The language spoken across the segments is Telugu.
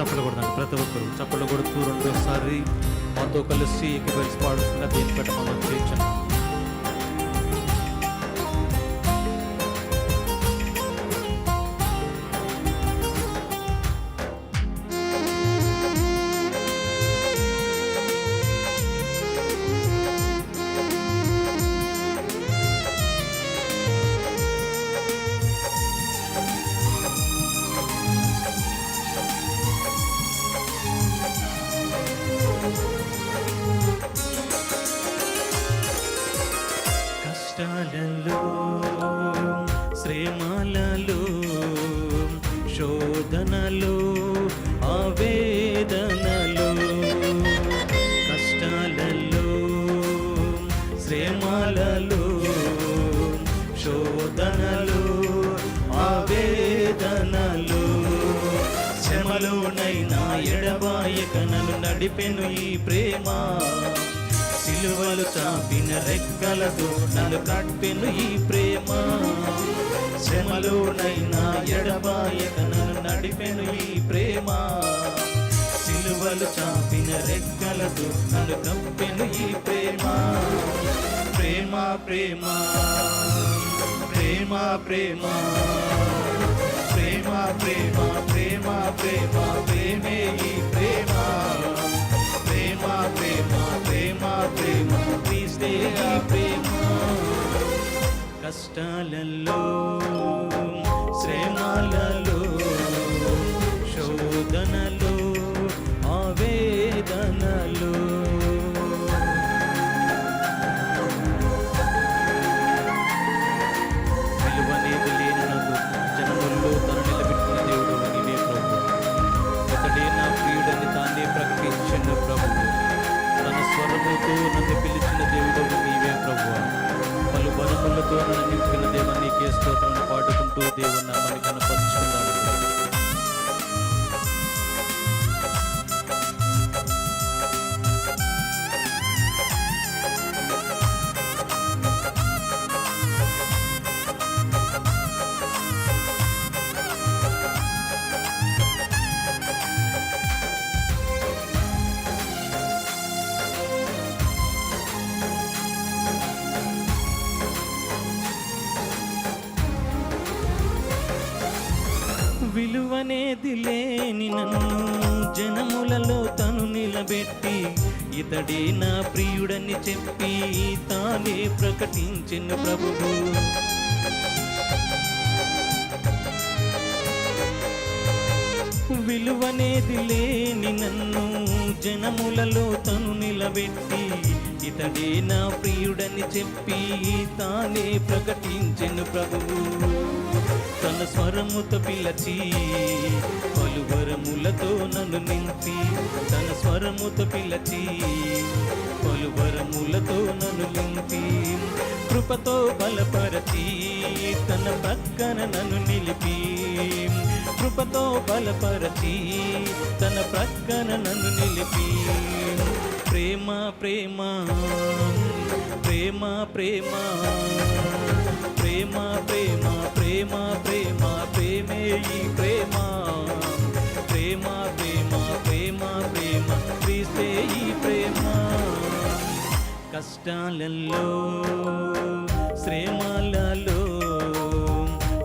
చప్పలు కొడదాం. ప్రతి ఒక్కరు చప్పలు కొడుతూ రెండోసారి మాతో కలిసి ఏకీభవించి పాడుతున్న దేని పెట్టమని చేయించండి. కష్టాలలో శ్రమలలో శోధనలో ఆవేదనలో కష్టాలలో శ్రమలలో శోధనలో ఆవేదనలో శ్రమలోనైనా ఎడబాయక నన్ను నడిపెను ఈ ప్రేమ సిలువలు చాపిన రెక్కలతో నన్ను కట్టెను ఈ ప్రేమ శ్రమలోనైనా ఎడబాయక నన్ను నడిపెను ఈ ప్రేమ సిలువలు చాపిన రెక్కలతో నన్ను కప్పెను ఈ ప్రేమ ప్రేమ ప్రేమ ప్రేమ ప్రేమ ప్రేమ ప్రేమ ప్రేమ ప్రేమ ప్రేమే ఈ ప్రేమ ప్రేమ ప్రేమ ప్రేమ ప్రేమ క్రీస్తే ఈ ప్రేమ కష్టాలలో శ్రమలలో శోధనలో ఆవేదనలో విలువనేది లేని నన్ను జనముల్లో తను నిలబెట్టిన దేవుడు నీవే ప్రభు. ఒకడే నా ప్రియుడని తానే ప్రకటించిన ప్రభువు. తన స్వరముతో నన్ను పిలిచిన దేవుడు నీవే ప్రభు. పలు వరములతో నన్ను నింపిన దేవ నీకే స్తోత్రాన్ని పాడుకుంటూ దేవుని నామాన్ని కనపరుచుకున్నాను. విలువనేది లేని నన్ను జనములలో తను నిలబెట్టి ఇతడే నా ప్రియుడని చెప్పి తానే ప్రకటించిన ప్రభువు. విలువనేది లేని నన్ను జనములలో తను నిలబెట్టి ఇతడే నా ప్రియుడని చెప్పి తానే ప్రకటించిన ప్రభువు. తన స్వరముతో పిలచి పలువరములతో నన్ను నింపి తన స్వరముతో పిలచి పలువరములతో నన్ను నింపి కృపతో బలపరచి తన ప్రక్కన నన్ను నిలిపి కృపతో బలపరచి తన ప్రక్కన నన్ను నిలిపి ప్రేమ ప్రేమ ప్రేమ ప్రేమ ప్రేమ ప్రేమ ప్రేమ ప్రేమ ప్రేమే ఈ ప్రేమ ప్రేమ ప్రేమ ప్రేమ ప్రేమ క్రీస్తే ఈ ప్రేమ కష్టాలలో శ్రమలలో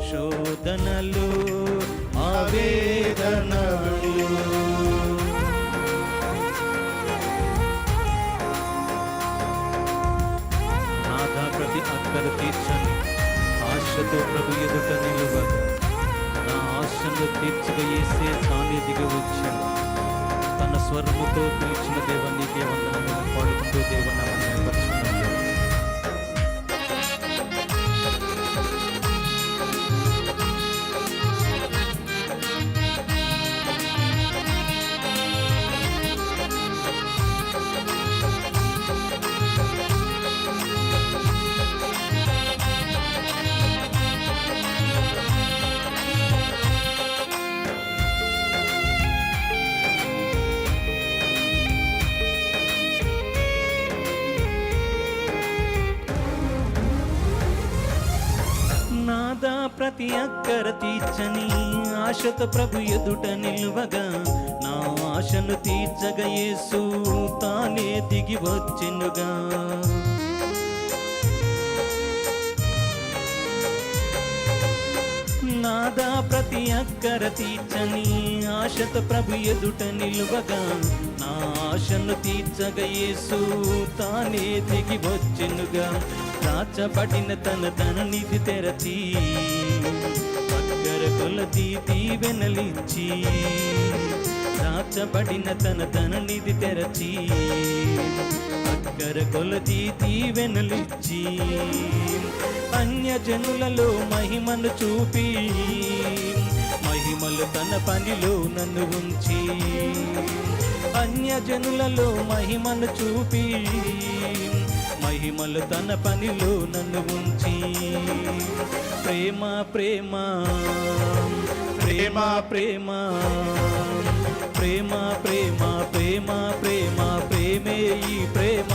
శోధనలో ఆవేదనలో నాదా ప్రతి అక్కర తీర్చని ఆశతో ప్రభు ఎదుట నిలువగా నా ఆశను తీర్చగా యేసే తానే దిగి వచ్చాడు. తన స్వరముతో పిలిచిన దేవా నీకే వందనములు పాడుకుంటూ దేవనామమును కనపరుచుకున్నాను. ప్రతి అక్కర తీర్చని ఆశతో ప్రభు ఎదుట నిలువగా నా ఆశను తీర్చగా యేసు తానే దిగి వచ్చెనుగా. నాదా ప్రతి అక్కర తీర్చని ఆశతో ప్రభు ఎదుట నిలువగా, నా ఆశను తీర్చగా యేసు తానే దిగి వచ్చెనుగా. దాచబడిన తన ధననిధి తెరచి అక్కర కొలది దీవెనలిచ్చి, దాచబడిన తన ధననిధి తెరచి అక్కర కొలది దీవెనలిచ్చి, అన్యజనులలో మహిమను చూపి మహిమలు తన పనిలో నన్ను ఉంచి, అన్యజనులలో మహిమను చూపి మహిమలు తన పనిలో నన్ను ఉంచి, ప్రేమ ప్రేమ ప్రేమ ప్రేమ ప్రేమ ప్రేమ ప్రేమ ప్రేమ ప్రేమే ఈ ప్రేమ,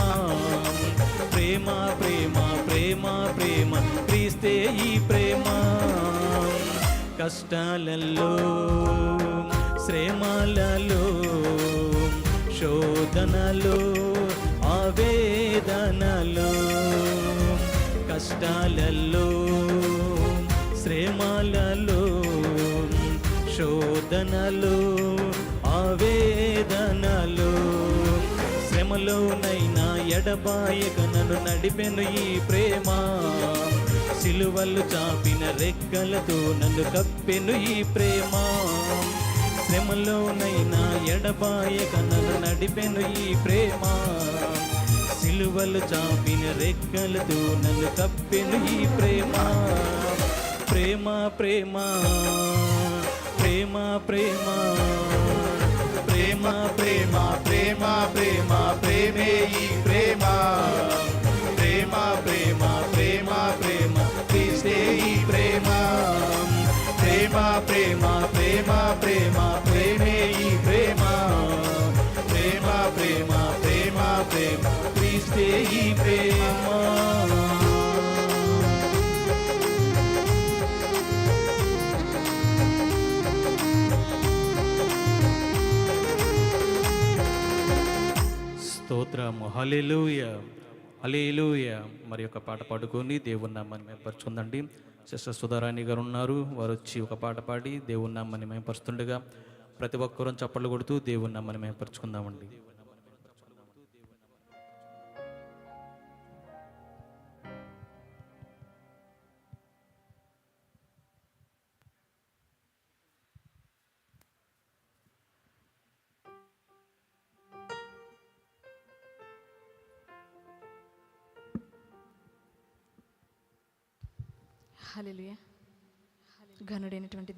ప్రేమ ప్రేమ ప్రేమ ప్రేమ క్రీస్తే ఈ ప్రేమ. కష్టాలలో శ్రమలలో శోధనలో ఆవేదనలో, కష్టాలలో శ్రమలలో శోధనలో ఆవేదనలో, శ్రమలోనైనా ఎడబాయక నన్ను నడిపెను ఈ ప్రేమ, సిలువలు చాపిన రెక్కలతో నన్ను కప్పెను ఈ ప్రేమ. శ్రమలోనైనా ఎడబాయక నన్ను నడిపెను ఈ ప్రేమ, సిలువలు చాపిన రెక్కలతో నన్ను కప్పెను ఈ ప్రేమ. ప్రేమ ప్రేమ ప్రేమ ప్రేమ ప్రేమ ప్రేమ ప్రేమ ప్రేమ ప్రేమే ఈ ప్రేమ, ప్రేమ ప్రేమ ప్రేమ ప్రేమ క్రీస్తే ఈ ప్రేమ, ప్రేమ ప్రేమ ప్రేమ ప్రేమ ప్రేమే ఈ ప్రేమ, ప్రేమ ప్రేమ ప్రేమ ప్రేమ క్రీస్తే ఈ ప్రేమ. స్తోత్రము, హల్లెలూయా హల్లెలూయా. మరి ఒక పాట పాడుకొని దేవుని నామాన్ని మేపరుచుకుందండి. సిస్టర్ సుధారాణి గారు ఉన్నారు, వారు వచ్చి ఒక పాట పాడి దేవుని నామాన్ని మేపరుస్తుండగా ప్రతి ఒక్కరూ చప్పట్లు కొడుతూ దేవుని నామాన్ని మేపరుచుకుందామండి. హల్లెలూయా. ఘనుడైనటువంటి